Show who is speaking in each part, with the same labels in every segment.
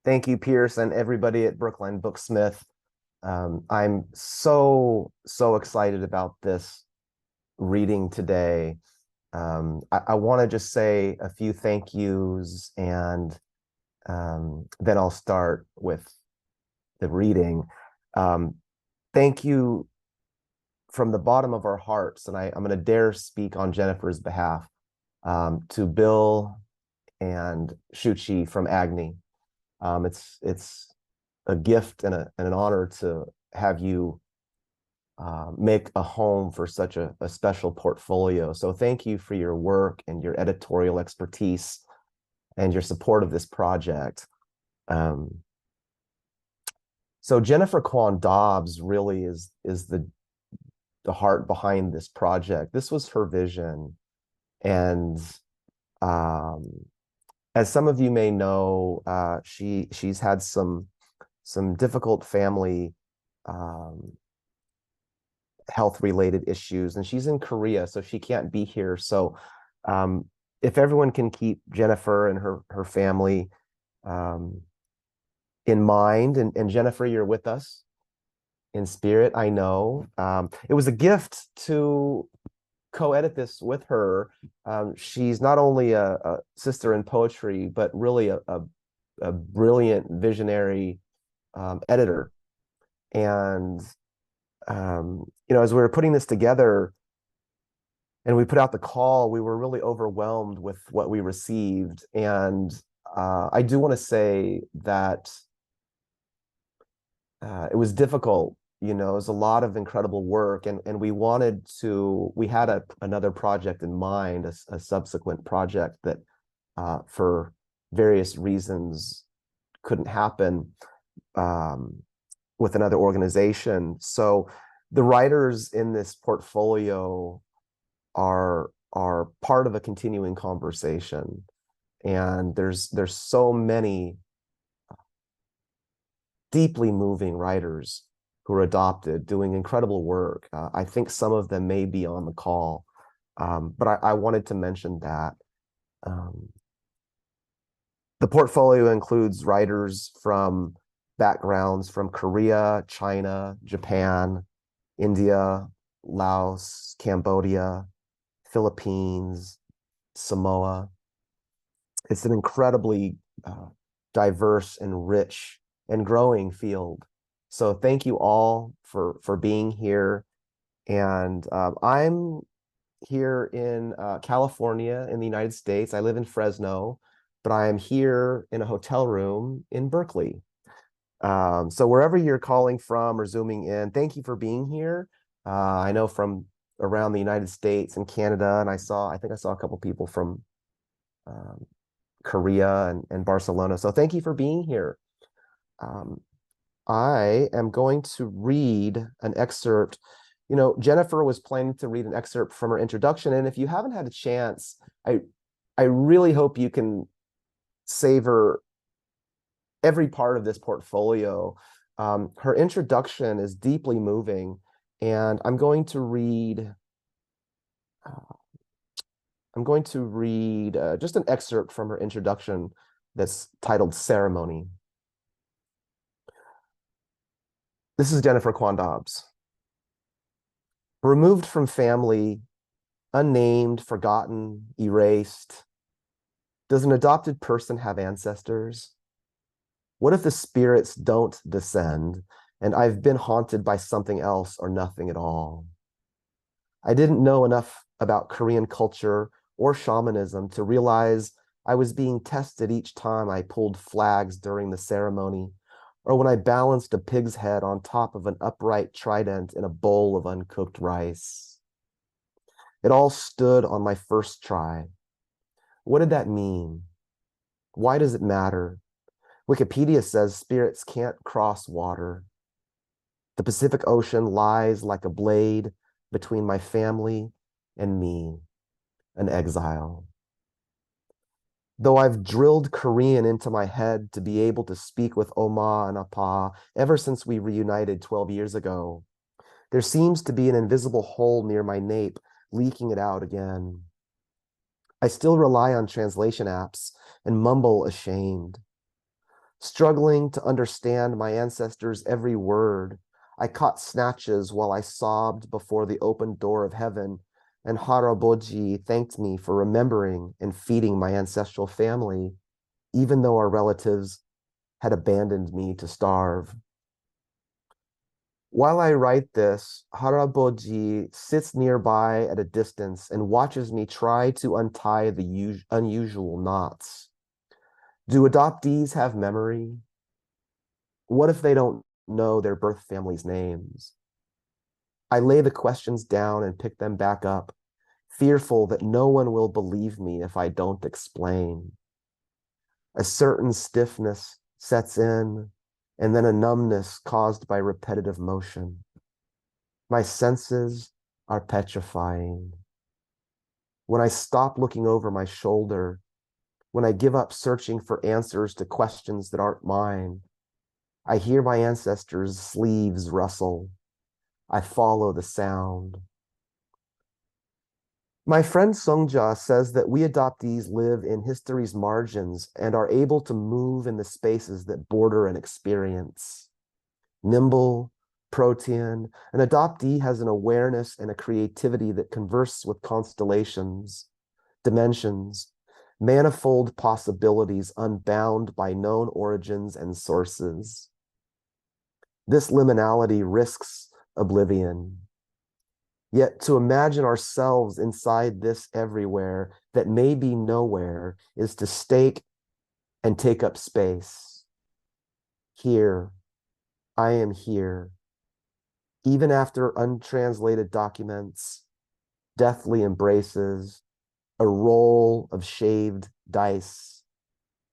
Speaker 1: Thank you, Pierce, and everybody at Brookline Booksmith. I'm so excited about this reading today. I want to just say a few thank yous, and then I'll start with the reading. Um, Thank you from the bottom of our hearts, and I'm going to dare speak on Jennifer's behalf, to Bill and Shuchi from AGNI. It's a gift and an honor to have you make a home for such a special portfolio. So thank you for your work and your editorial expertise and your support of this project. Um, so Jennifer Kwon Dobbs really is the heart behind this project. This was her vision, and um, as some of you may know, she's had some difficult family health related issues, and she's in Korea, so she can't be here. So um, if everyone can keep Jennifer and her family um, in mind, and Jennifer, you're with us in spirit, I know. It was a gift to co-edit this with her. She's not only a sister in poetry, but really a brilliant visionary editor. And as we were putting this together and we put out the call, we were really overwhelmed with what we received. And I do want to say that it was difficult. It was a lot of incredible work, and we had another project in mind, a subsequent project that for various reasons couldn't happen with another organization. So the writers in this portfolio are part of a continuing conversation, and there's so many deeply moving writers who are adopted doing incredible work. I think some of them may be on the call, but I wanted to mention that. Um, the portfolio includes writers from backgrounds from Korea, China, Japan, India, Laos, Cambodia, Philippines, Samoa. It's an incredibly diverse and rich and growing field. So thank you all for being here. And I'm here in California in the United States. I live in Fresno, but I am here in a hotel room in Berkeley. So wherever you're calling from or zooming in, thank you for being here. I know from around the United States and Canada, and I think I saw a couple people from um, Korea and Barcelona. So thank you for being here. Um, I am going to read an excerpt. Jennifer was planning to read an excerpt from her introduction, and if you haven't had a chance, I really hope you can savor every part of this portfolio. Her introduction is deeply moving, and I'm going to read just an excerpt from her introduction that's titled Ceremony. This is Jennifer Kwon Dobbs. Removed from family, unnamed, forgotten, erased, does an adopted person have ancestors? What if the spirits don't descend, and I've been haunted by something else or nothing at all? I didn't know enough about Korean culture or shamanism to realize I was being tested each time I pulled flags during the ceremony, or when I balanced a pig's head on top of an upright trident in a bowl of uncooked rice. It all stood on my first try. What did that mean? Why does it matter? Wikipedia says spirits can't cross water. The Pacific Ocean lies like a blade between my family and me, an exile. Though I've drilled Korean into my head to be able to speak with Oma and Apa ever since we reunited 12 years ago, there seems to be an invisible hole near my nape, leaking it out again. I still rely on translation apps and mumble ashamed. Struggling to understand my ancestors' every word, I caught snatches while I sobbed before the open door of heaven, and Haraboji thanked me for remembering and feeding my ancestral family, even though our relatives had abandoned me to starve. While I write this, Haraboji sits nearby at a distance and watches me try to untie the unusual knots. Do adoptees have memory? What if they don't know their birth family's names? I lay the questions down and pick them back up, fearful that no one will believe me if I don't explain. A certain stiffness sets in, and then a numbness caused by repetitive motion. My senses are petrifying. When I stop looking over my shoulder, when I give up searching for answers to questions that aren't mine, I hear my ancestors' sleeves rustle. I follow the sound. My friend Songja says that we adoptees live in history's margins and are able to move in the spaces that border an experience. Nimble, protean, an adoptee has an awareness and a creativity that converse with constellations, dimensions, manifold possibilities unbound by known origins and sources. This liminality risks oblivion. Yet to imagine ourselves inside this everywhere that may be nowhere is to stake and take up space. Here, I am here. Even after untranslated documents, deathly embraces, a roll of shaved dice,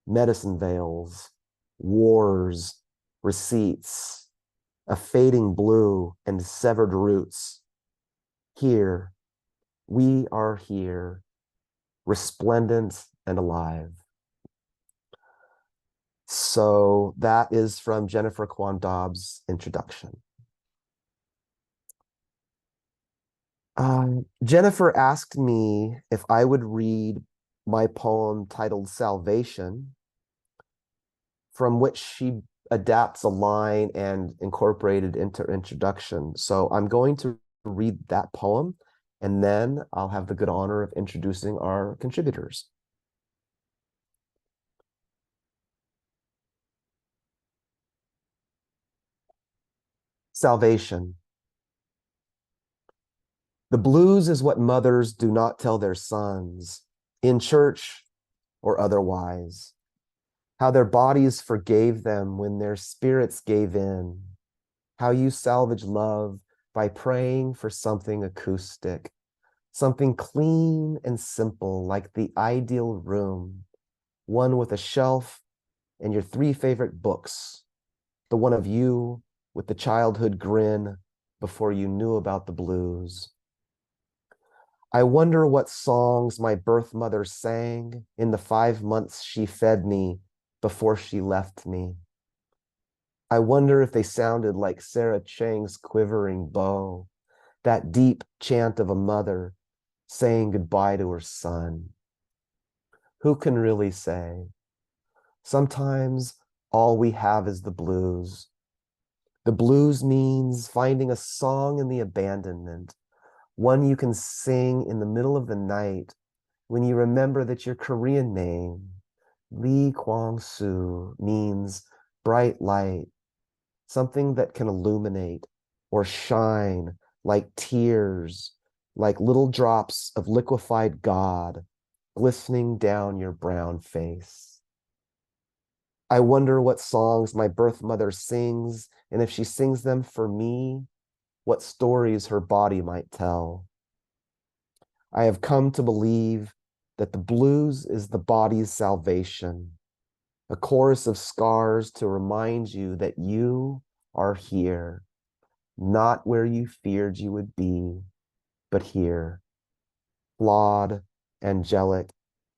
Speaker 1: medicine veils, wars, receipts, a fading blue and severed roots. Here, we are here, resplendent and alive. So that is from Jennifer Kwon Dobbs' introduction. Jennifer asked me if I would read my poem titled Salvation, from which she adapts a line and incorporated into her introduction. So I'm going to read that poem, and then I'll have the good honor of introducing our contributors. Salvation. The blues is what mothers do not tell their sons, in church or otherwise, how their bodies forgave them when their spirits gave in, how you salvage love by praying for something acoustic, something clean and simple, like the ideal room, one with a shelf and your 3 favorite books, the one of you with the childhood grin before you knew about the blues. I wonder what songs my birth mother sang in the 5 months she fed me before she left me. I wonder if they sounded like Sarah Chang's quivering bow, that deep chant of a mother saying goodbye to her son. Who can really say? Sometimes all we have is the blues. The blues means finding a song in the abandonment, one you can sing in the middle of the night when you remember that your Korean name, Lee Kwang-soo, means bright light, something that can illuminate or shine like tears, like little drops of liquefied God glistening down your brown face. I wonder what songs my birth mother sings, and if she sings them for me, what stories her body might tell. I have come to believe that the blues is the body's salvation, a chorus of scars to remind you that you are here, not where you feared you would be, but here, flawed, angelic,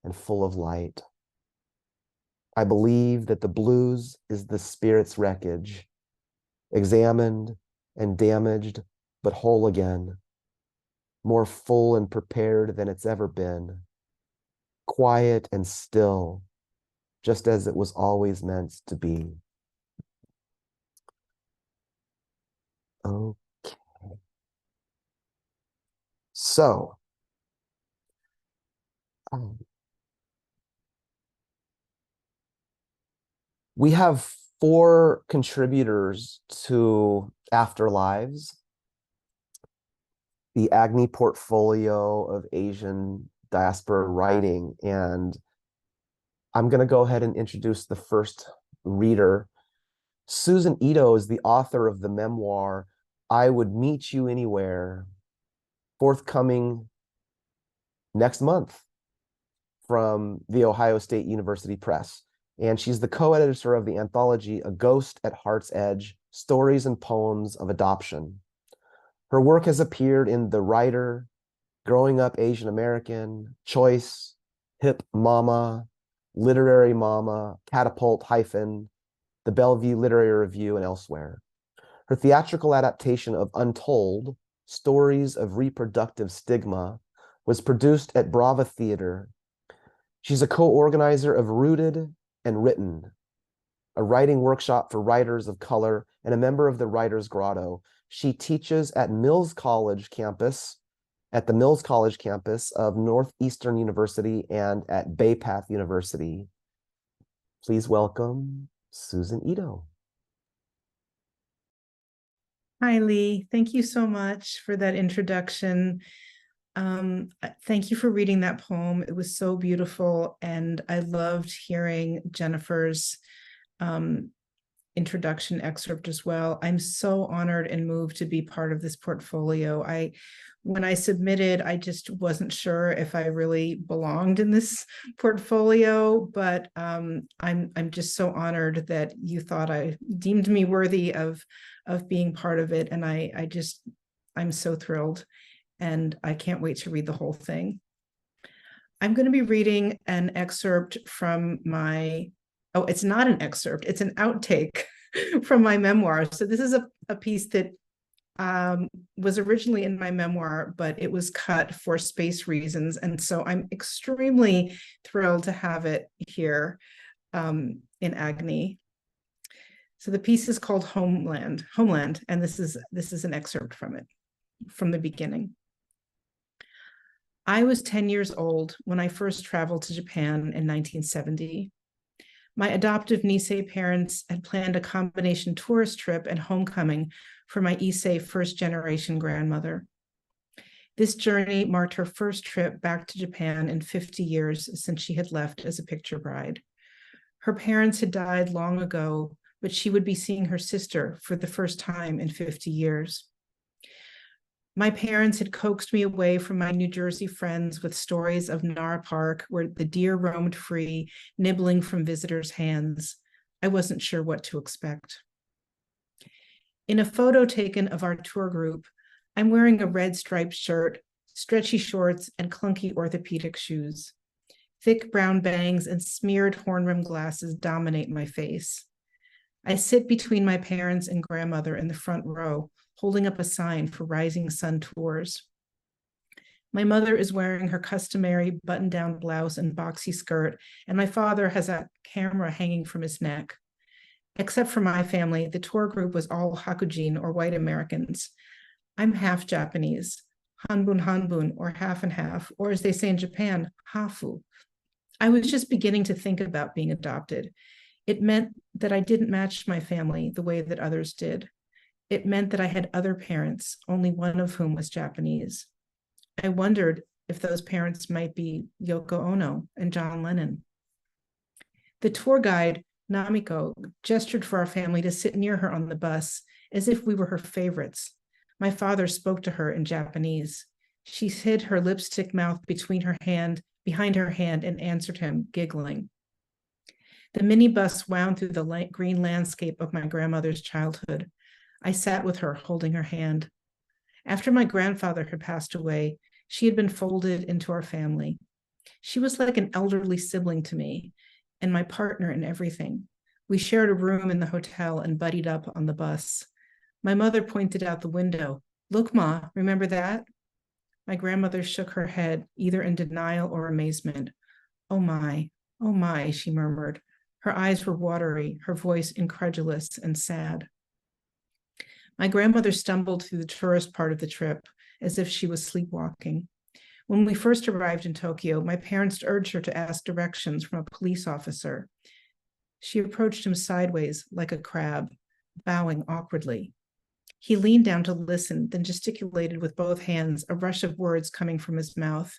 Speaker 1: and full of light. I believe that the blues is the spirit's wreckage, examined and damaged, but whole again, more full and prepared than it's ever been, quiet and still, just as it was always meant to be. Okay. So, we have 4 contributors to Afterlives, the AGNI portfolio of Asian diaspora writing. And I'm going to go ahead and introduce the first reader. Susan Ito is the author of the memoir, I Would Meet You Anywhere, forthcoming next month from the Ohio State University Press. And she's the co-editor of the anthology, A Ghost at Heart's Edge, Stories and Poems of Adoption. Her work has appeared in The Writer, Growing Up Asian American, Choice, Hip Mama, Literary Mama, Catapult Hyphen, the Bellevue Literary Review, and elsewhere. Her theatrical adaptation of Untold, Stories of Reproductive Stigma, was produced at Brava Theater. She's a co-organizer of Rooted and Written, a writing workshop for writers of color, and a member of the Writers Grotto. She teaches at Mills College campus, at the Mills College campus of Northeastern University and at Bay Path University. Please welcome Susan Ito.
Speaker 2: Hi, Lee. Thank you so much for that introduction. Thank you for reading that poem. It was so beautiful, and I loved hearing Jennifer's introduction excerpt as well. I'm so honored and moved to be part of this portfolio. When I submitted, I just wasn't sure if I really belonged in this portfolio, but I'm just so honored that you thought I deemed me worthy of being part of it, and I'm so thrilled, and I can't wait to read the whole thing. I'm going to be reading an excerpt from my it's not an excerpt, it's an outtake from my memoir. So this is a piece that was originally in my memoir, but it was cut for space reasons. And so I'm extremely thrilled to have it here in AGNI. So the piece is called Homeland, and this is an excerpt from it, from the beginning. I was 10 years old when I first traveled to Japan in 1970. My adoptive Nisei parents had planned a combination tourist trip and homecoming for my Issei first-generation grandmother. This journey marked her first trip back to Japan in 50 years since she had left as a picture bride. Her parents had died long ago, but she would be seeing her sister for the first time in 50 years. My parents had coaxed me away from my New Jersey friends with stories of Nara Park, where the deer roamed free, nibbling from visitors' hands. I wasn't sure what to expect. In a photo taken of our tour group, I'm wearing a red striped shirt, stretchy shorts, and clunky orthopedic shoes. Thick brown bangs and smeared horn-rimmed glasses dominate my face. I sit between my parents and grandmother in the front row, holding up a sign for Rising Sun Tours. My mother is wearing her customary button-down blouse and boxy skirt, and my father has a camera hanging from his neck. Except for my family, the tour group was all Hakujin, or white Americans. I'm half Japanese, hanbun, or half and half, or as they say in Japan, hafu. I was just beginning to think about being adopted. It meant that I didn't match my family the way that others did. It meant that I had other parents, only one of whom was Japanese. I wondered if those parents might be Yoko Ono and John Lennon. The tour guide, Namiko, gestured for our family to sit near her on the bus, as if we were her favorites. My father spoke to her in Japanese. She hid her lipstick mouth behind her hand, and answered him, giggling. The minibus wound through the green landscape of my grandmother's childhood. I sat with her, holding her hand. After my grandfather had passed away, she had been folded into our family. She was like an elderly sibling to me, and my partner in everything. We shared a room in the hotel and buddied up on the bus. My mother pointed out the window. Look, Ma, remember that? My grandmother shook her head, either in denial or amazement. Oh my, she murmured. Her eyes were watery, her voice incredulous and sad. My grandmother stumbled through the tourist part of the trip as if she was sleepwalking. When we first arrived in Tokyo, my parents urged her to ask directions from a police officer. She approached him sideways like a crab, bowing awkwardly. He leaned down to listen, then gesticulated with both hands, a rush of words coming from his mouth.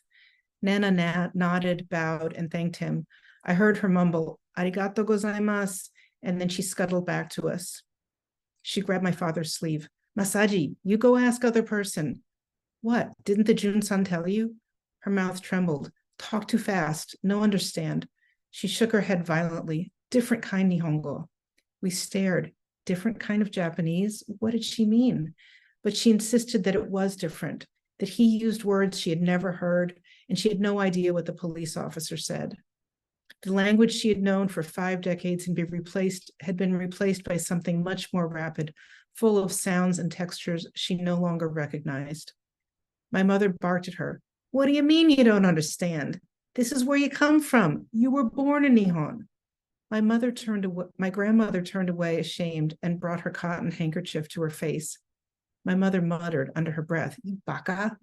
Speaker 2: Nana nodded, bowed, and thanked him. I heard her mumble, "Arigato gozaimasu," and then she scuttled back to us. She grabbed my father's sleeve. "Masaji, you go ask other person." "What? Didn't the Jun-san tell you?" Her mouth trembled. "Talk too fast. No understand." She shook her head violently. "Different kind Nihongo." We stared. Different kind of Japanese? What did she mean? But she insisted that it was different, that he used words she had never heard, and she had no idea what the police officer said. The language she had known for 5 decades had been replaced by something much more rapid, full of sounds and textures she no longer recognized. My mother barked at her. "What do you mean you don't understand? This is where you come from. You were born in Nihon." My grandmother turned away ashamed and brought her cotton handkerchief to her face. My mother muttered under her breath, "You baka."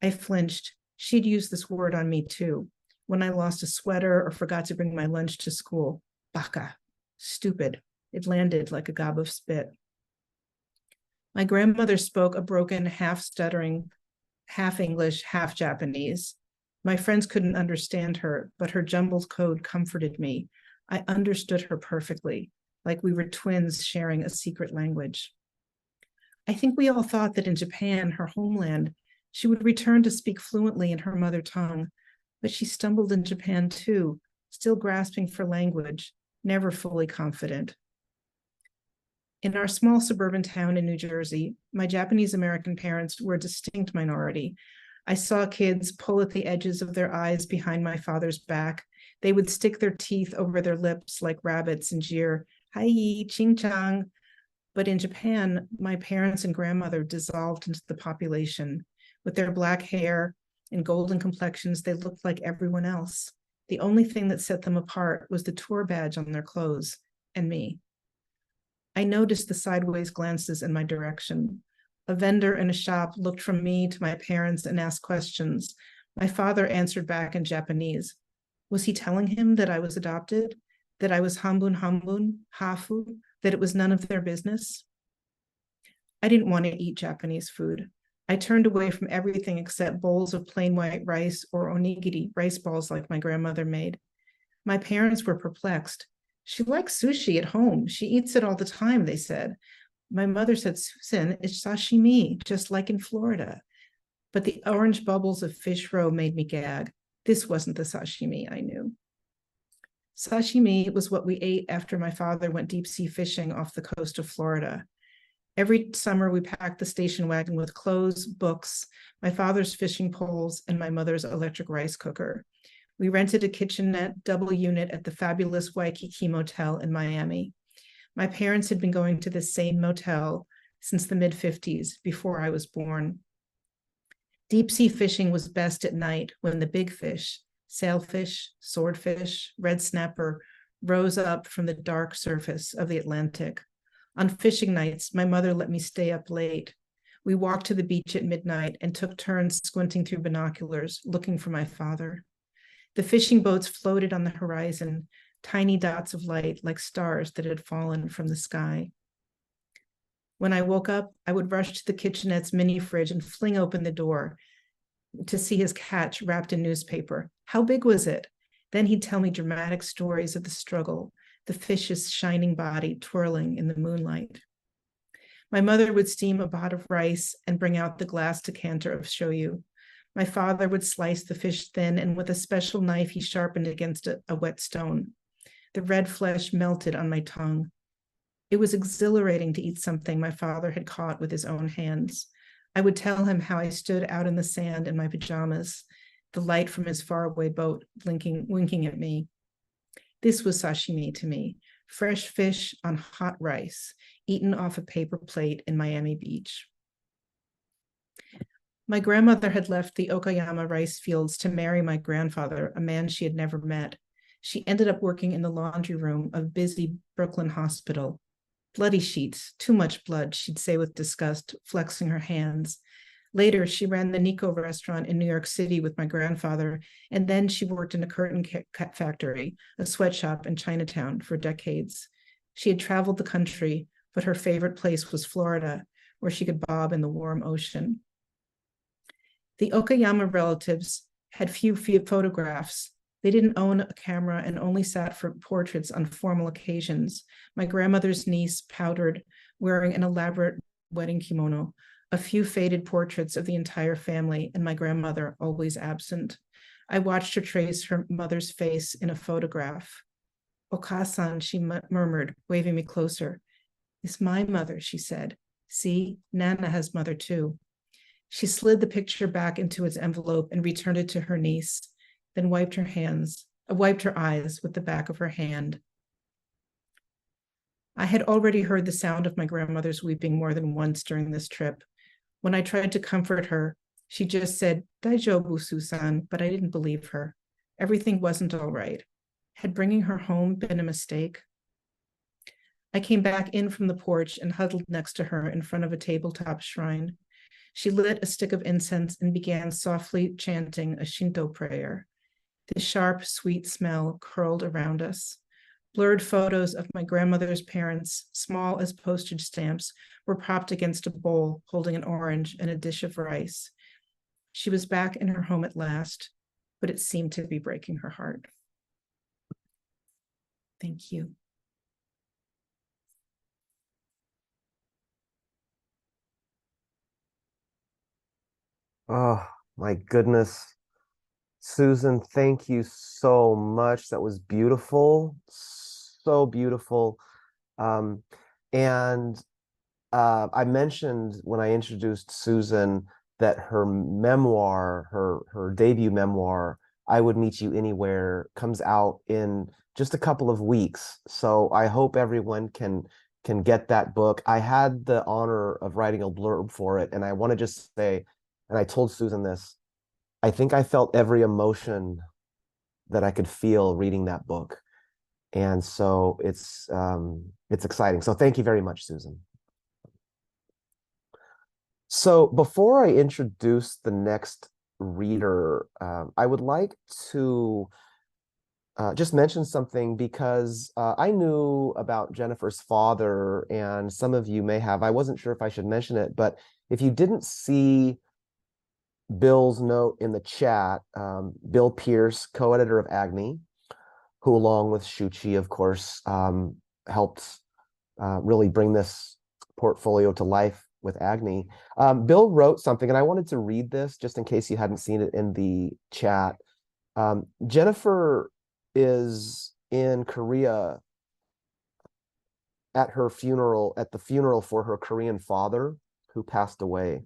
Speaker 2: I flinched. She'd used this word on me too, when I lost a sweater or forgot to bring my lunch to school. Baka. Stupid. It landed like a gob of spit. My grandmother spoke a broken, half-stuttering, half-English, half-Japanese. My friends couldn't understand her, but her jumbled code comforted me. I understood her perfectly, like we were twins sharing a secret language. I think we all thought that in Japan, her homeland, she would return to speak fluently in her mother tongue, but she stumbled in Japan too, still grasping for language, never fully confident. In our small suburban town in New Jersey, my Japanese American parents were a distinct minority. I saw kids pull at the edges of their eyes behind my father's back. They would stick their teeth over their lips like rabbits and jeer, "Hai, ching-chang." But in Japan, my parents and grandmother dissolved into the population. With their black hair and golden complexions, they looked like everyone else. The only thing that set them apart was the tour badge on their clothes, and me. I noticed the sideways glances in my direction. A vendor in a shop looked from me to my parents and asked questions. My father answered back in Japanese. Was he telling him that I was adopted? That I was hambun, hafu? That it was none of their business? I didn't want to eat Japanese food. I turned away from everything except bowls of plain white rice or onigiri, rice balls like my grandmother made. My parents were perplexed. She likes sushi at home. She eats it all the time, they said. My mother said, "Susan, it's sashimi, just like in Florida." But the orange bubbles of fish roe made me gag. This wasn't the sashimi I knew. Sashimi was what we ate after my father went deep sea fishing off the coast of Florida. Every summer, we packed the station wagon with clothes, books, my father's fishing poles, and my mother's electric rice cooker. We rented a kitchenette double unit at the fabulous Waikiki Motel in Miami. My parents had been going to this same motel since the mid-50s, before I was born. Deep sea fishing was best at night when the big fish, sailfish, swordfish, red snapper, rose up from the dark surface of the Atlantic. On fishing nights, my mother let me stay up late. We walked to the beach at midnight and took turns squinting through binoculars, looking for my father. The fishing boats floated on the horizon, tiny dots of light like stars that had fallen from the sky. When I woke up, I would rush to the kitchenette's mini fridge and fling open the door to see his catch wrapped in newspaper. How big was it? Then he'd tell me dramatic stories of the struggle, the fish's shining body twirling in the moonlight. My mother would steam a pot of rice and bring out the glass decanter of shoyu. My father would slice the fish thin, and with a special knife he sharpened against a wet stone. The red flesh melted on my tongue. It was exhilarating to eat something my father had caught with his own hands. I would tell him how I stood out in the sand in my pajamas, the light from his faraway boat winking at me. This was sashimi to me, fresh fish on hot rice, eaten off a paper plate in Miami Beach. My grandmother had left the Okayama rice fields to marry my grandfather, a man she had never met. She ended up working in the laundry room of busy Brooklyn hospital. Bloody sheets, too much blood, she'd say with disgust, flexing her hands. Later, she ran the Nico restaurant in New York City with my grandfather, and then she worked in a curtain factory, a sweatshop in Chinatown for decades. She had traveled the country, but her favorite place was Florida, where she could bob in the warm ocean. The Okayama relatives had few photographs. They didn't own a camera and only sat for portraits on formal occasions. My grandmother's niece powdered, wearing an elaborate wedding kimono, a few faded portraits of the entire family, and my grandmother always absent. I watched her trace her mother's face in a photograph. Okasan, she murmured, waving me closer. It's my mother, she said. See, Nana has mother too. She slid the picture back into its envelope and returned it to her niece, then wiped her eyes with the back of her hand. I had already heard the sound of my grandmother's weeping more than once during this trip. When I tried to comfort her, she just said, "Daijoubu, Susan," but I didn't believe her. Everything wasn't all right. Had bringing her home been a mistake? I came back in from the porch and huddled next to her in front of a tabletop shrine. She lit a stick of incense and began softly chanting a Shinto prayer. The sharp, sweet smell curled around us. Blurred photos of my grandmother's parents, small as postage stamps, were propped against a bowl holding an orange and a dish of rice. She was back in her home at last, but it seemed to be breaking her heart. Thank you.
Speaker 1: Oh, my goodness. Susan, thank you so much. That was beautiful. So beautiful. And I mentioned when I introduced Susan that her memoir, her debut memoir, I Would Meet You Anywhere, comes out in just a couple of weeks. So I hope everyone can get that book. I had the honor of writing a blurb for it, and I want to just say, and I told Susan this, I think I felt every emotion that I could feel reading that book. And so it's exciting. So thank you very much, Susan. So before I introduce the next reader, I would like to just mention something because I knew about Jennifer's father, and some of you may have. I wasn't sure if I should mention it, but if you didn't see Bill's note in the chat, Bill Pierce, co-editor of AGNI, who along with Shuchi, of course, helped really bring this portfolio to life with AGNI. Bill wrote something, and I wanted to read this just in case you hadn't seen it in the chat. Jennifer is in Korea at her funeral, at the funeral for her Korean father who passed away.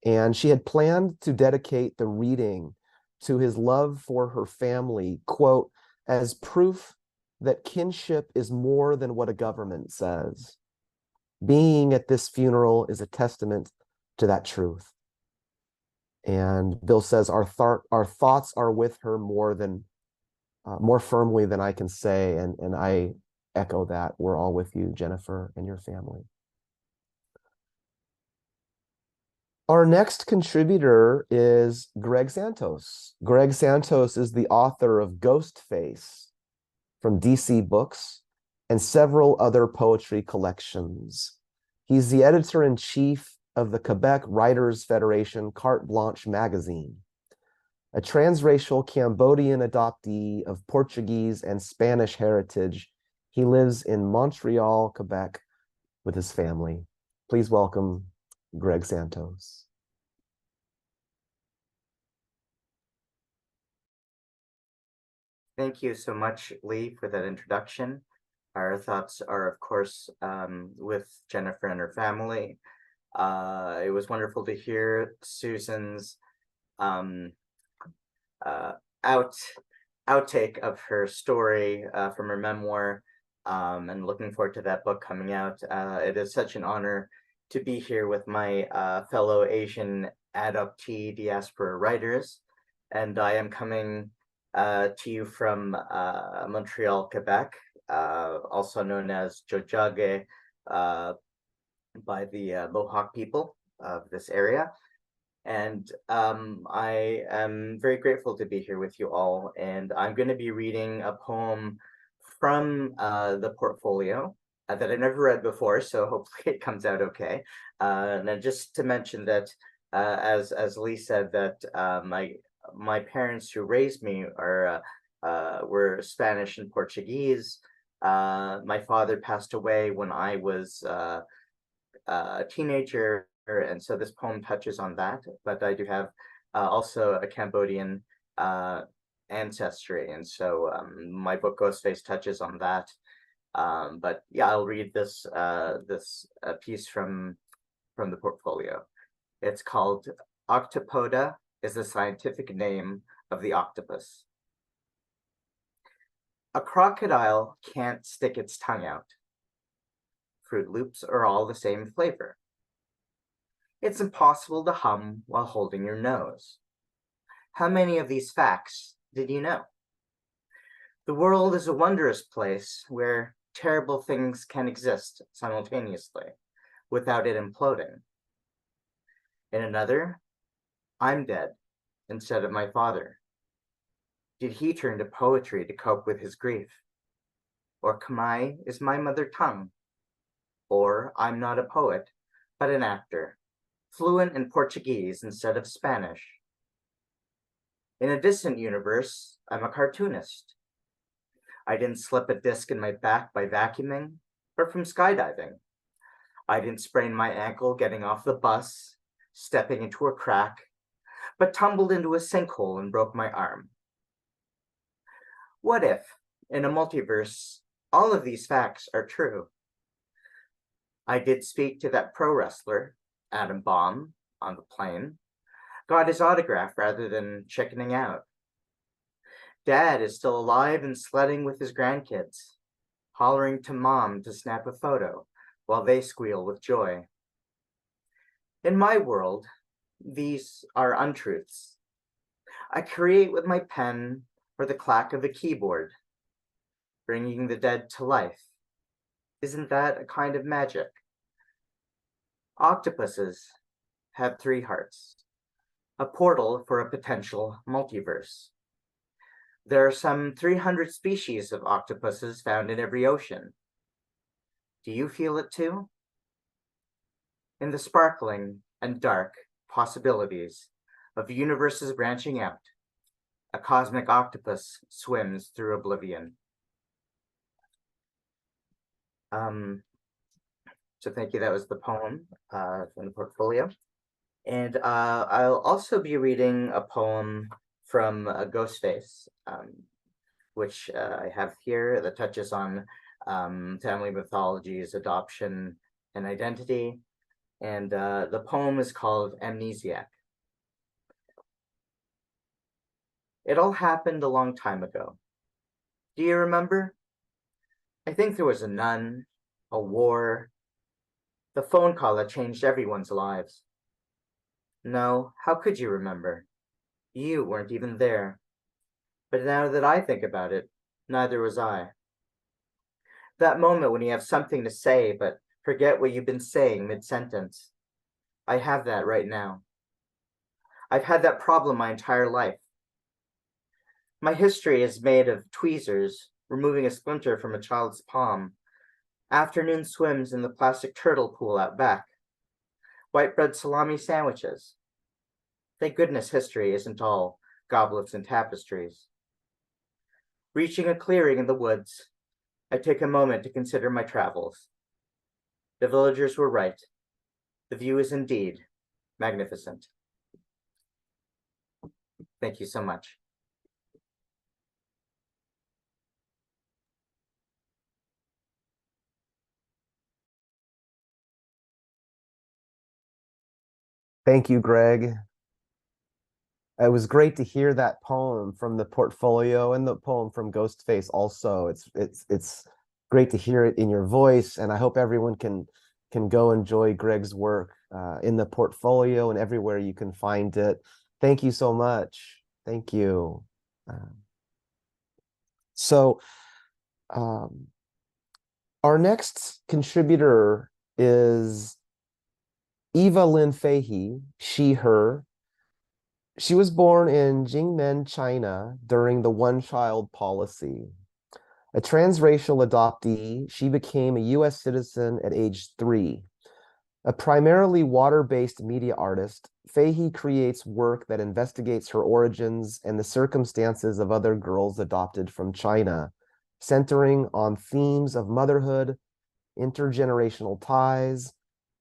Speaker 1: And she had planned to dedicate the reading to his love for her family, quote, as proof that kinship is more than what a government says. Being at this funeral is a testament to that truth. And Bill says, our thoughts are with her more firmly than I can say. And I echo that. We're all with you, Jennifer, and your family. Our next contributor is Greg Santos. Greg Santos is the author of Ghostface from DC Books and several other poetry collections. He's the editor-in-chief of the Quebec Writers Federation Carte Blanche magazine, a transracial Cambodian adoptee of Portuguese and Spanish heritage. He lives in Montreal, Quebec, with his family. Please welcome Greg Santos.
Speaker 3: Thank you so much, Lee, for that introduction. Our thoughts are, of course, with Jennifer and her family. It was wonderful to hear Susan's outtake of her story from her memoir, and looking forward to that book coming out. It is such an honor to be here with my fellow Asian adoptee diaspora writers, and I am coming to you from Montreal, Quebec, also known as Juolgevuođđu by the Mohawk people of this area. And I am very grateful to be here with you all. And I'm going to be reading a poem from the portfolio that I've never read before, so hopefully it comes out okay. And then just to mention that, as Lee said, that my parents who raised me were Spanish and Portuguese. My father passed away when I was a teenager, and so this poem touches on that. But I do have also a Cambodian ancestry, and so my book Ghostface touches on that. But yeah, I'll read this piece from the portfolio. It's called Octopoda is the scientific name of the octopus. A crocodile can't stick its tongue out. Fruit Loops are all the same flavor. It's impossible to hum while holding your nose. How many of these facts did you know? The world is a wondrous place where terrible things can exist simultaneously without it imploding. In another, I'm dead instead of my father. Did he turn to poetry to cope with his grief? Or Khmer is my mother tongue? Or I'm not a poet, but an actor, fluent in Portuguese instead of Spanish. In a distant universe, I'm a cartoonist. I didn't slip a disc in my back by vacuuming or from skydiving. I didn't sprain my ankle getting off the bus, stepping into a crack, but tumbled into a sinkhole and broke my arm. What if, in a multiverse, all of these facts are true? I did speak to that pro wrestler, Adam Bomb, on the plane, got his autograph rather than chickening out. Dad is still alive and sledding with his grandkids, hollering to Mom to snap a photo while they squeal with joy. In my world, these are untruths. I create with my pen or the clack of a keyboard, bringing the dead to life. Isn't that a kind of magic? Octopuses have 3 hearts, a portal for a potential multiverse. There are some 300 species of octopuses found in every ocean. Do you feel it too? In the sparkling and dark possibilities of universes branching out, a cosmic octopus swims through oblivion. So thank you. That was the poem from the portfolio. And I'll also be reading a poem from Ghostface, which I have here that touches on family mythologies, adoption, and identity. And the poem is called Amnesiac. It all happened a long time ago. Do you remember? I think there was a nun, a war, the phone call that changed everyone's lives. No, how could you remember? You weren't even there. But now that I think about it, neither was I. That moment when you have something to say, but forget what you've been saying mid-sentence. I have that right now. I've had that problem my entire life. My history is made of tweezers, removing a splinter from a child's palm, afternoon swims in the plastic turtle pool out back, white bread salami sandwiches. Thank goodness history isn't all goblets and tapestries. Reaching a clearing in the woods, I take a moment to consider my travels. The villagers were right. The view is indeed magnificent. Thank you so much.
Speaker 1: Thank you, Greg. It was great to hear that poem from the portfolio and the poem from Ghostface also. It's great to hear it in your voice, and I hope everyone can go enjoy Greg's work in the portfolio and everywhere you can find it. Thank you so much. Thank you. So our next contributor is Eva Lin Fahey, she, her. She was born in Jingmen, China during the one-child policy. A transracial adoptee, she became a US citizen at age 3. A primarily water-based media artist, Fahey creates work that investigates her origins and the circumstances of other girls adopted from China, centering on themes of motherhood, intergenerational ties,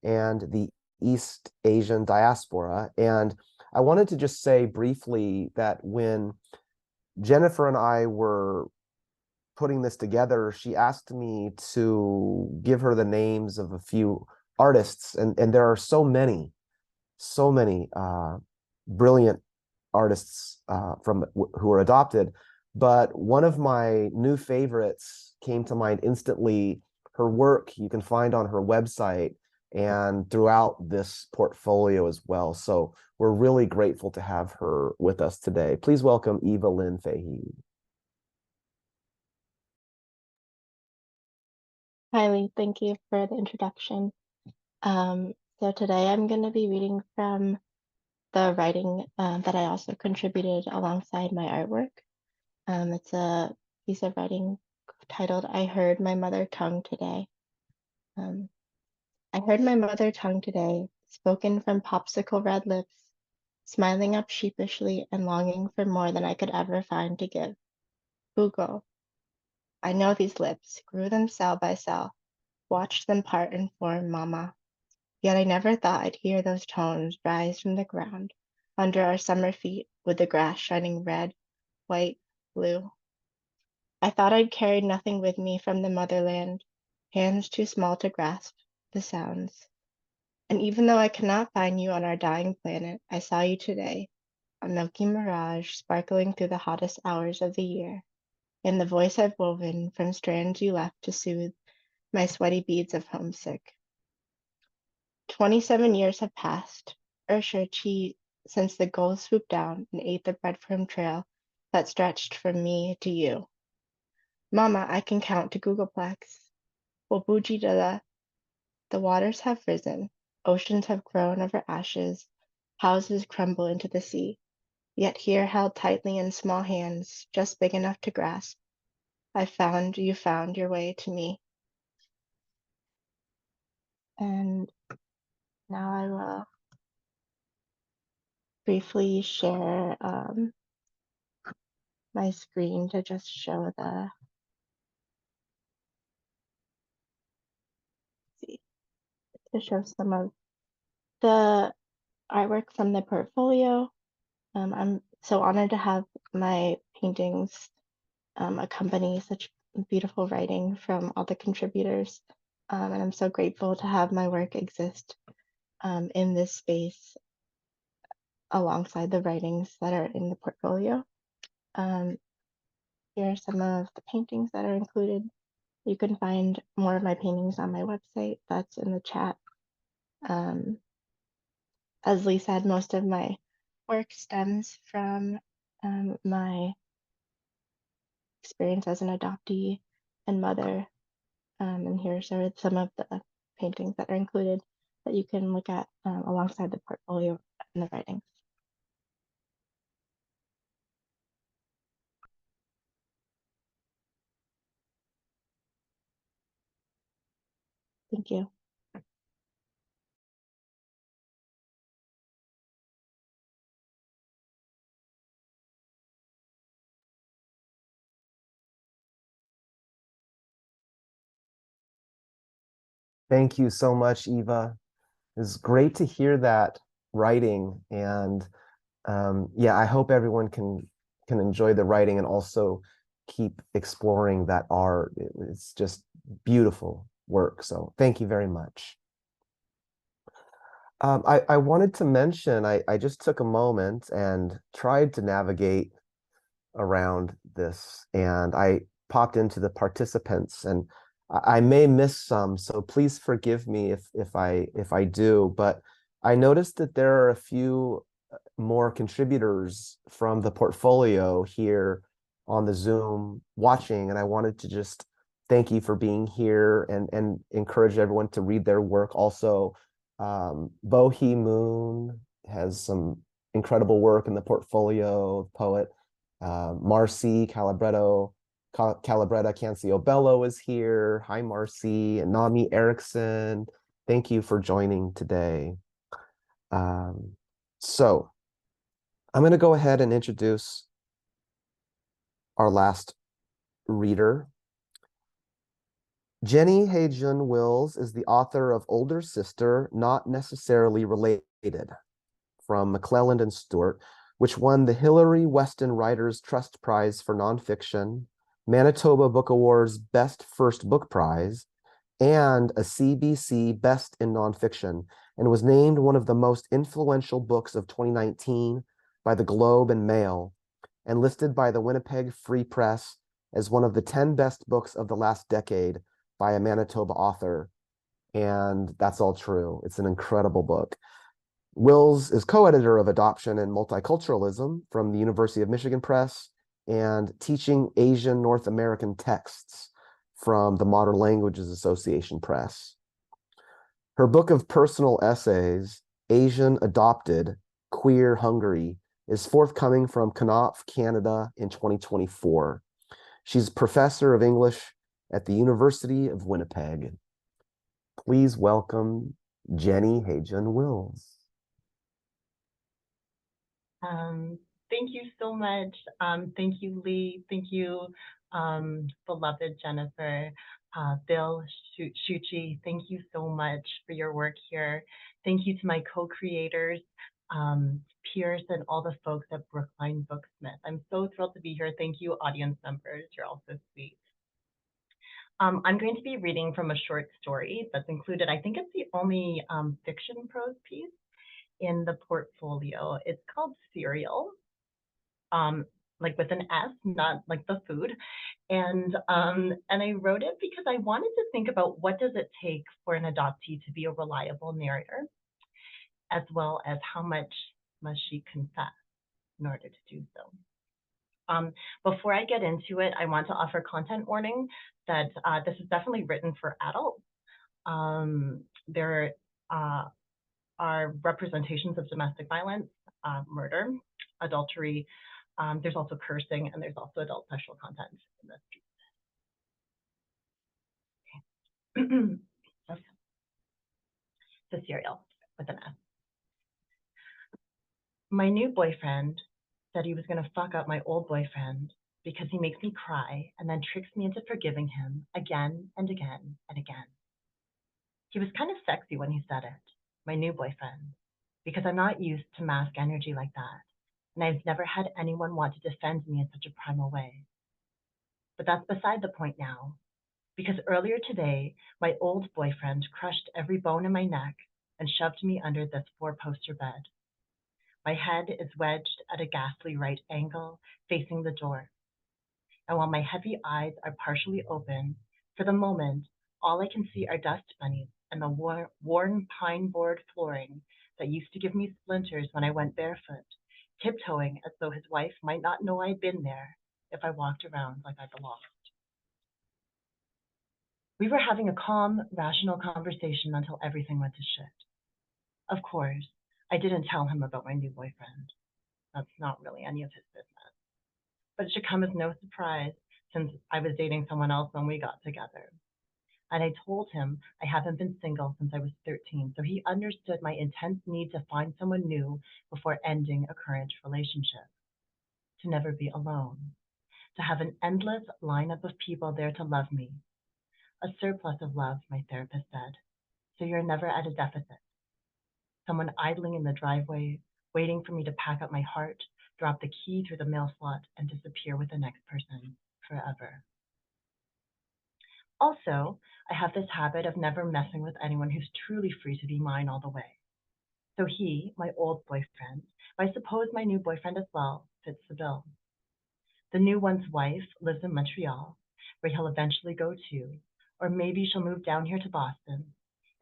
Speaker 1: and the East Asian diaspora. And I wanted to just say briefly that when Jennifer and I were putting this together, she asked me to give her the names of a few artists, and there are so many brilliant artists who are adopted. But one of my new favorites came to mind instantly. Her work you can find on her website and throughout this portfolio as well. So we're really grateful to have her with us today. Please welcome Eva Lin Fahey.
Speaker 4: Hi, Lee. Thank you for the introduction. So today I'm going to be reading from the writing that I also contributed alongside my artwork. It's a piece of writing titled, I Heard My Mother Tongue Today. I heard my mother tongue today, spoken from popsicle red lips, smiling up sheepishly and longing for more than I could ever find to give. Google. I know these lips, grew them cell by cell, watched them part and form, mama. Yet I never thought I'd hear those tones rise from the ground under our summer feet with the grass shining red, white, blue. I thought I'd carried nothing with me from the motherland, hands too small to grasp the sounds. And even though I cannot find you on our dying planet, I saw you today, a milky mirage sparkling through the hottest hours of the year, in the voice I've woven from strands you left to soothe my sweaty beads of homesick. 27 years have passed, since the gulls swooped down and ate the breadcrumb trail that stretched from me to you. Mama, I can count to Googleplex. Juolgevuođđu, the waters have risen, oceans have grown over ashes, houses crumble into the sea. Yet here held tightly in small hands, just big enough to grasp, you found your way to me. And now I will briefly share my screen to just show some of the artwork from the portfolio. I'm so honored to have my paintings accompany such beautiful writing from all the contributors. And I'm so grateful to have my work exist in this space alongside the writings that are in the portfolio. Here are some of the paintings that are included. You can find more of my paintings on my website. That's in the chat. As Lee said, most of my work stems from my experience as an adoptee and mother. And here's some of the paintings that are included that you can look at alongside the portfolio and the writings. Thank you.
Speaker 1: Thank you so much, Eva. It's great to hear that writing, and yeah, I hope everyone can enjoy the writing and also keep exploring that art. It's just beautiful work. So thank you very much. I wanted to mention, I just took a moment and tried to navigate around this, and I popped into the participants, and I may miss some, so please forgive me if I do, but I noticed that there are a few more contributors from the portfolio here on the Zoom watching, and I wanted to just thank you for being here and encourage everyone to read their work. Also, Bo Hee Moon has some incredible work in the portfolio. Poet Marcy Calabretta Canciobello is here. Hi, Marcy. And Nami Erickson. Thank you for joining today. So I'm going to go ahead and introduce our last reader. Jenny Heijun Wills is the author of Older Sister, Not Necessarily Related, from McClelland and Stewart, which won the Hillary Weston Writers Trust Prize for Nonfiction, Manitoba Book Awards Best First Book Prize, and a CBC Best in Nonfiction, and was named one of the most influential books of 2019 by the Globe and Mail, and listed by the Winnipeg Free Press as one of the 10 best books of the last decade by a Manitoba author. And that's all true. It's an incredible book. Wills is co-editor of Adoption and Multiculturalism from the University of Michigan Press and Teaching Asian North American Texts from the Modern Languages Association Press. Her book of personal essays, Asian Adopted, Queer Hungary, is forthcoming from Knopf, Canada in 2024. She's professor of English at the University of Winnipeg. Please welcome Jenny Heijun Wills.
Speaker 5: Thank you so much. Thank you, Lee. Thank you, beloved Jennifer, Bill, Shuchi. Thank you so much for your work here. Thank you to my co-creators, peers, and all the folks at Brookline Booksmith. I'm so thrilled to be here. Thank you, audience members. You're all so sweet. I'm going to be reading from a short story that's included. I think it's the only fiction prose piece in the portfolio. It's called Cereal, like with an S, not like the food. And I wrote it because I wanted to think about what does it take for an adoptee to be a reliable narrator, as well as how much must she confess in order to do so. Before I get into it, I want to offer content warning that this is definitely written for adults. There are representations of domestic violence, murder, adultery. There's also cursing, and there's also adult sexual content in this piece. Okay. The Cereal with an S. My new boyfriend said he was going to fuck up my old boyfriend because he makes me cry and then tricks me into forgiving him again and again and again. He was kind of sexy when he said it, my new boyfriend, because I'm not used to mask energy like that, and I've never had anyone want to defend me in such a primal way. But that's beside the point now, because earlier today, my old boyfriend crushed every bone in my neck and shoved me under this 4-poster bed. My head is wedged at a ghastly right angle, facing the door. And while my heavy eyes are partially open, for the moment, all I can see are dust bunnies and the worn pine board flooring that used to give me splinters when I went barefoot, tiptoeing as though his wife might not know I'd been there if I walked around like I belonged. We were having a calm, rational conversation until everything went to shit. Of course, I didn't tell him about my new boyfriend. That's not really any of his business. But it should come as no surprise since I was dating someone else when we got together. And I told him I haven't been single since I was 13, so he understood my intense need to find someone new before ending a current relationship. To never be alone. To have an endless lineup of people there to love me. A surplus of love, my therapist said, so you're never at a deficit. Someone idling in the driveway, waiting for me to pack up my heart, drop the key through the mail slot, and disappear with the next person forever. Also, I have this habit of never messing with anyone who's truly free to be mine all the way. So he, my old boyfriend, I suppose my new boyfriend as well, fits the bill. The new one's wife lives in Montreal, where he'll eventually go to, or maybe she'll move down here to Boston.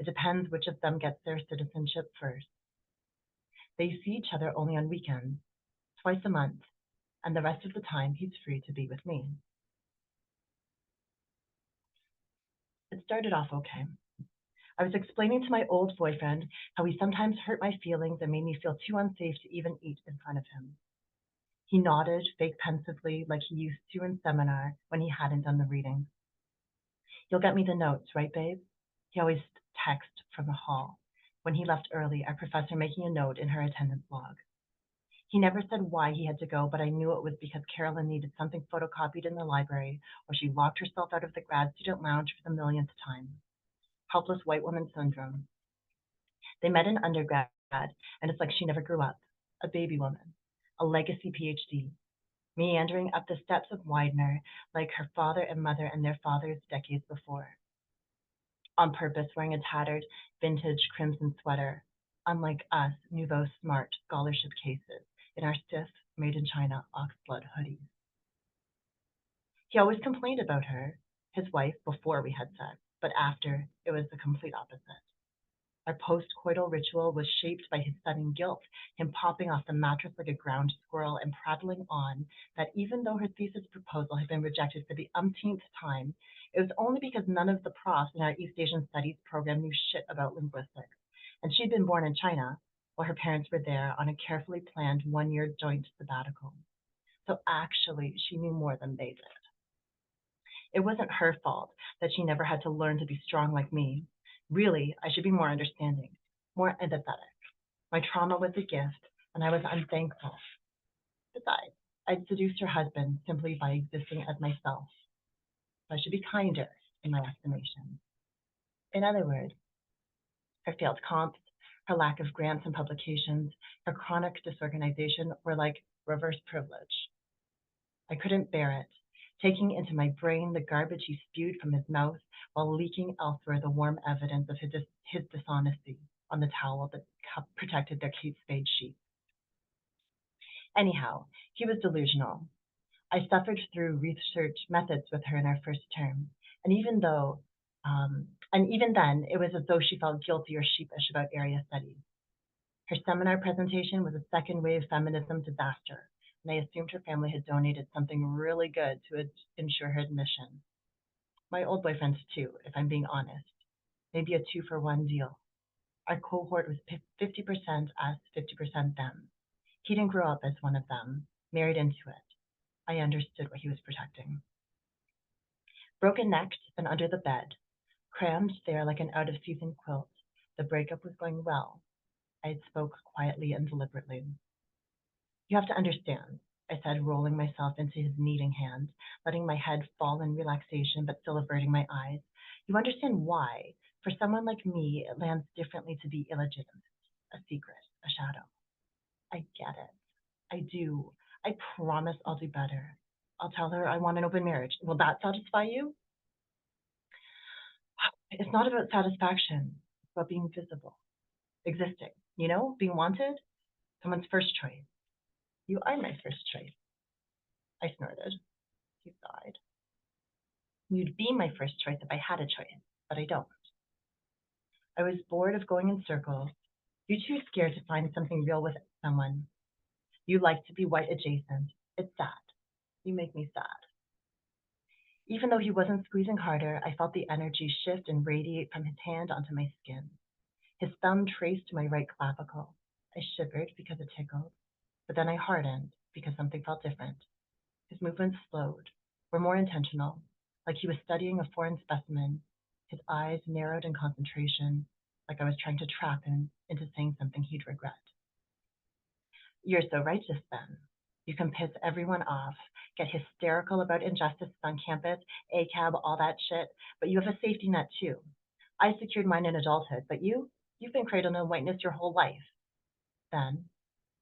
Speaker 5: It depends which of them gets their citizenship first. They see each other only on weekends, twice a month, and the rest of the time he's free to be with me. It started off okay. I was explaining to my old boyfriend how he sometimes hurt my feelings and made me feel too unsafe to even eat in front of him. He nodded, fake pensively, like he used to in seminar when he hadn't done the reading. You'll get me the notes, right, babe? He always texted from the hall. When he left early, our professor making a note in her attendance log. He never said why he had to go, but I knew it was because Carolyn needed something photocopied in the library, or she locked herself out of the grad student lounge for the millionth time. Helpless white woman syndrome. They met in undergrad, and it's like she never grew up. A baby woman, a legacy PhD, meandering up the steps of Widener like her father and mother and their fathers decades before. On purpose, wearing a tattered, vintage crimson sweater, unlike us nouveau smart scholarship cases in our stiff, made-in-China oxblood hoodies. He always complained about her, his wife, before we had sex, but after, it was the complete opposite. Our post-coital ritual was shaped by his sudden guilt, him popping off the mattress like a ground squirrel and prattling on that even though her thesis proposal had been rejected for the umpteenth time, it was only because none of the profs in our East Asian Studies program knew shit about linguistics, and she'd been born in China while her parents were there on a carefully planned one-year joint sabbatical. So actually, she knew more than they did. It wasn't her fault that she never had to learn to be strong like me. Really, I should be more understanding, more empathetic. My trauma was a gift, and I was unthankful. Besides, I'd seduced her husband simply by existing as myself. So I should be kinder in my estimation. In other words, her failed comps, her lack of grants and publications, her chronic disorganization were like reverse privilege. I couldn't bear it, taking into my brain the garbage he spewed from his mouth while leaking elsewhere the warm evidence of his dishonesty on the towel that protected their Kate Spade sheet. Anyhow, he was delusional. I suffered through research methods with her in our first term, and even then, it was as though she felt guilty or sheepish about area studies. Her seminar presentation was a second wave feminism disaster, and I assumed her family had donated something really good to ensure her admission. My old boyfriend's too, if I'm being honest. Maybe a 2-for-1 deal. Our cohort was 50% us, 50% them. He didn't grow up as one of them, married into it. I understood what he was protecting. Broken-necked and under the bed, crammed there like an out-of-season quilt, the breakup was going well. I spoke quietly and deliberately. You have to understand, I said, rolling myself into his kneading hand, letting my head fall in relaxation but still averting my eyes. You understand why, for someone like me, it lands differently to be illegitimate, a secret, a shadow. I get it. I do. I promise I'll do better. I'll tell her I want an open marriage. Will that satisfy you? It's not about satisfaction. It's about being visible, existing, being wanted, someone's first choice. You are my first choice. I snorted. He sighed. You'd be my first choice if I had a choice, but I don't. I was bored of going in circles. You're too scared to find something real with someone. You like to be white adjacent. It's sad. You make me sad. Even though he wasn't squeezing harder, I felt the energy shift and radiate from his hand onto my skin. His thumb traced my right clavicle. I shivered because it tickled, but then I hardened because something felt different. His movements slowed, were more intentional, like he was studying a foreign specimen. His eyes narrowed in concentration, like I was trying to trap him into saying something he'd regret. You're so righteous, then. You can piss everyone off, get hysterical about injustice on campus, ACAB, all that shit, but you have a safety net too. I secured mine in adulthood, but you've been cradled in whiteness your whole life. Then,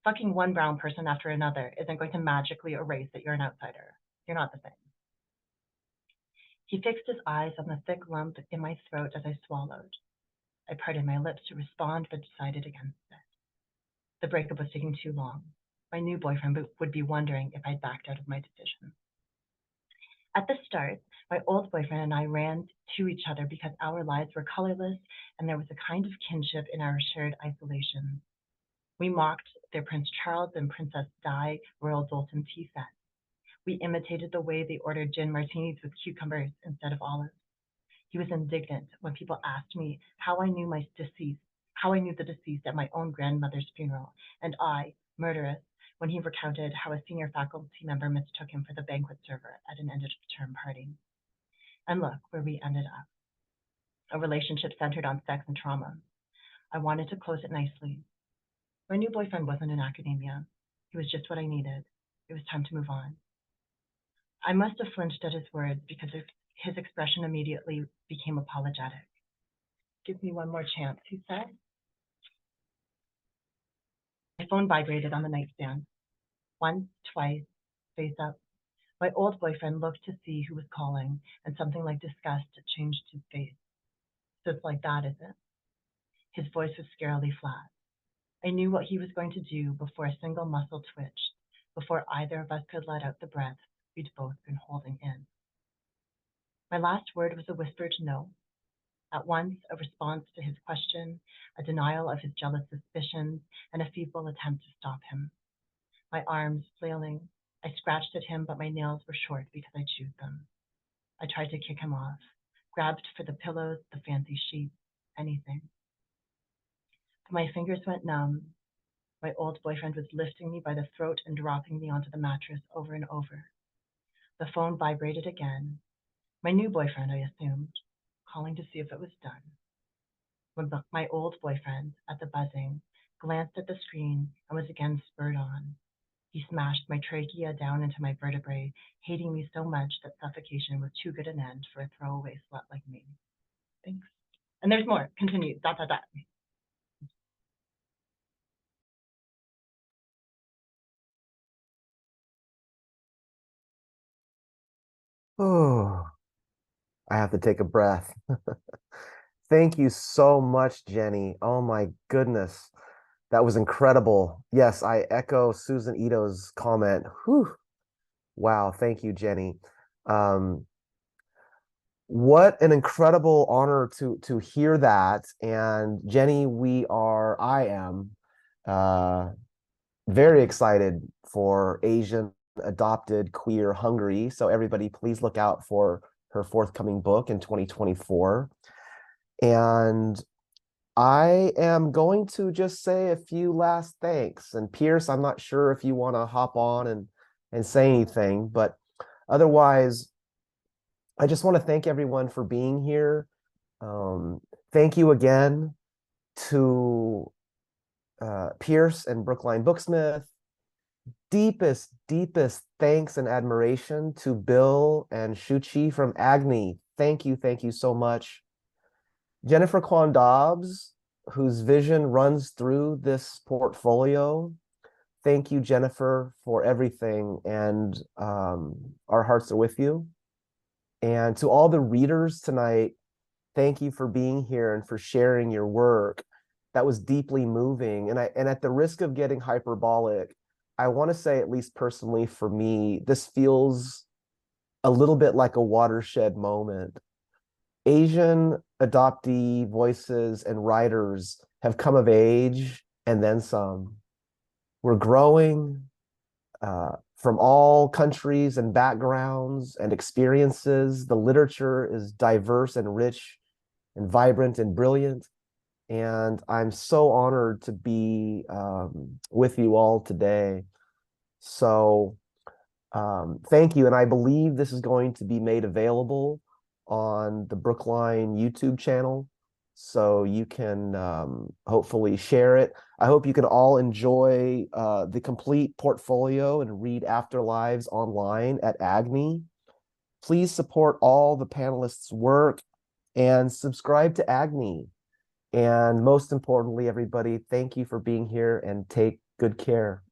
Speaker 5: fucking one brown person after another isn't going to magically erase that you're an outsider. You're not the same. He fixed his eyes on the thick lump in my throat as I swallowed. I parted my lips to respond, but decided against it. The breakup was taking too long. My new boyfriend would be wondering if I'd backed out of my decision. At the start, my old boyfriend and I ran to each other because our lives were colorless and there was a kind of kinship in our shared isolation. We mocked their Prince Charles and Princess Di Royal Doulton tea set. We imitated the way they ordered gin martinis with cucumbers instead of olives. He was indignant when people asked me how I knew the deceased at my own grandmother's funeral, and I, murderous, when he recounted how a senior faculty member mistook him for the banquet server at an end-of-term party. And look where we ended up. A relationship centered on sex and trauma. I wanted to close it nicely. My new boyfriend wasn't in academia. He was just what I needed. It was time to move on. I must have flinched at his words because his expression immediately became apologetic. Give me one more chance, he said. My phone vibrated on the nightstand. Once, twice, face up. My old boyfriend looked to see who was calling, and something like disgust changed his face. So it's like that, is it? His voice was scarily flat. I knew what he was going to do before a single muscle twitched, before either of us could let out the breath we'd both been holding in. My last word was a whispered no. At once, a response to his question, a denial of his jealous suspicions, and a feeble attempt to stop him. My arms flailing, I scratched at him, but my nails were short because I chewed them. I tried to kick him off, grabbed for the pillows, the fancy sheets, anything. But my fingers went numb. My old boyfriend was lifting me by the throat and dropping me onto the mattress over and over. The phone vibrated again. My new boyfriend, I assumed, calling to see if it was done. When my old boyfriend, at the buzzing, glanced at the screen and was again spurred on. He smashed my trachea down into my vertebrae, hating me so much that suffocation was too good an end for a throwaway slut like me. Thanks. And there's more. Continue. ...
Speaker 1: Oh, I have to take a breath. Thank you so much, Jenny. Oh my goodness. That was incredible. Yes, I echo Susan Ito's comment. Whew. Wow, thank you, Jenny. What an incredible honor to hear that. And Jenny, I am very excited for Asian adopted queer Hungary. So everybody, please look out for her forthcoming book in 2024. And I am going to just say a few last thanks. And Pierce, I'm not sure if you want to hop on and say anything, but otherwise, I just want to thank everyone for being here. Thank you again to Pierce and Brookline Booksmith. Deepest thanks and admiration to Bill and Shuchi from AGNI. Thank you so much. Jennifer Kwon Dobbs, whose vision runs through this portfolio. Thank you, Jennifer, for everything, and our hearts are with you. And to all the readers tonight, thank you for being here and for sharing your work. That was deeply moving. And at the risk of getting hyperbolic, I want to say, at least personally for me, this feels a little bit like a watershed moment. Asian adoptee voices and writers have come of age and then some. We're growing from all countries and backgrounds and experiences. The literature is diverse and rich and vibrant and brilliant. And I'm so honored to be with you all today. So thank you. And I believe this is going to be made available on the Brookline YouTube channel, so you can hopefully share it. I hope you can all enjoy the complete portfolio and read Afterlives online at AGNI. Please support all the panelists' work and subscribe to AGNI. And most importantly, everybody, thank you for being here and take good care.